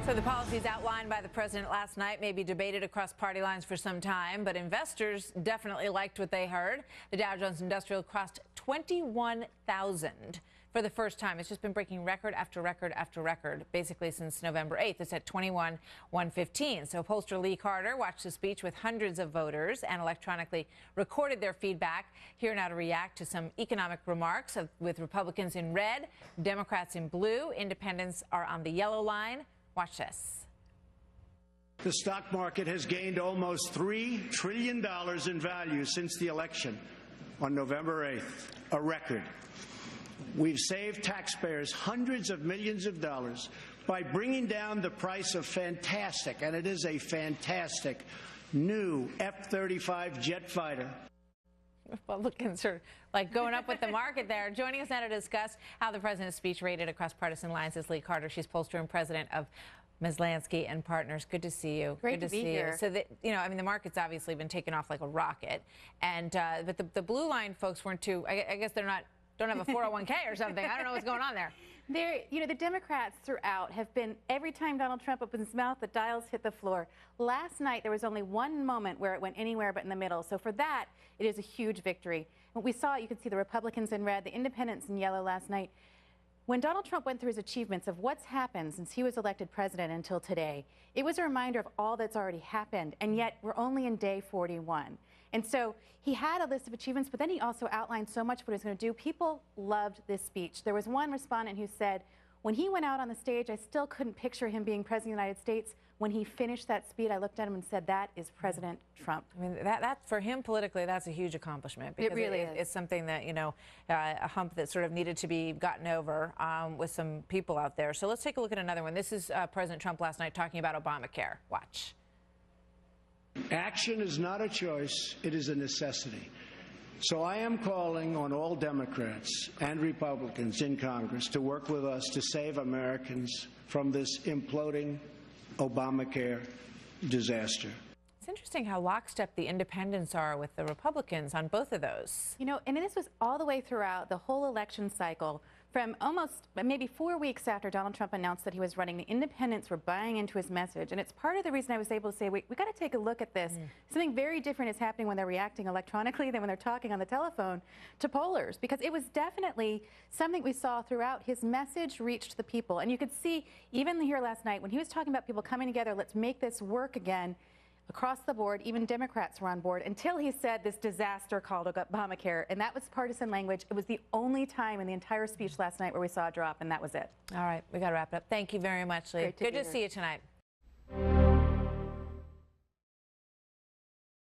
So the policies outlined by the president last night may be debated across party lines for some time, but investors definitely liked what they heard. The Dow Jones Industrial crossed 21,000 for the first time. It's just been breaking record after record after record, basically since November 8th. It's at 21,115. So pollster Lee Carter watched the speech with hundreds of voters and electronically recorded their feedback. Here now to react to some economic remarks with Republicans in red, Democrats in blue. Independents are on the yellow line. Watch this. The stock market has gained almost $3 trillion in value since the election on November 8th, a record. We've saved taxpayers hundreds of millions of dollars by bringing down the price of fantastic, and it is a fantastic, new F-35 jet fighter. Republicans are like going up with the market there. Joining us now to discuss how the president's speech rated across partisan lines is Lee Carter. She's pollster and president of Maslansky and Partners. Good to see you. Great to be here. So, the market's obviously been taken off like a rocket, and but the blue line folks weren't too. I guess don't have a 401k or something. I don't know what's going on there. The Democrats throughout have been, every time Donald Trump opens his mouth, the dials hit the floor. Last night, there was only one moment where it went anywhere but in the middle. So for that, it is a huge victory. When we saw it, you could see the Republicans in red, the independents in yellow last night. When Donald Trump went through his achievements of what's happened since he was elected president until today, it was a reminder of all that's already happened, and yet we're only in day 41. And so he had a list of achievements, but then he also outlined so much what he was going to do. People loved this speech. There was one respondent who said, when he went out on the stage, I still couldn't picture him being president of the United States. When he finished that speech, I looked at him and said, that is President Trump. I mean, that for him politically, that's a huge accomplishment. Because it really is. It's something that, a hump that sort of needed to be gotten over with some people out there. So let's take a look at another one. This is President Trump last night talking about Obamacare. Watch. Action is not a choice, it is a necessity. So I am calling on all Democrats and Republicans in Congress to work with us to save Americans from this imploding Obamacare disaster. It's interesting how lockstep the independents are with the Republicans on both of those. And this was all the way throughout the whole election cycle. From almost maybe 4 weeks after Donald Trump announced that he was running, the independents were buying into his message. And it's part of the reason I was able to say, we got to take a look at this. Something very different is happening when they're reacting electronically than when they're talking on the telephone to pollers, because it was definitely something we saw throughout. His message reached the people. And you could see even here last night when he was talking about people coming together, let's make this work again. Across the board, even Democrats were on board until he said this disaster called Obamacare. And that was partisan language. It was the only time in the entire speech last night where we saw a drop, and that was it. All right, we got to wrap it up. Thank you very much, Lee. Good to see you tonight.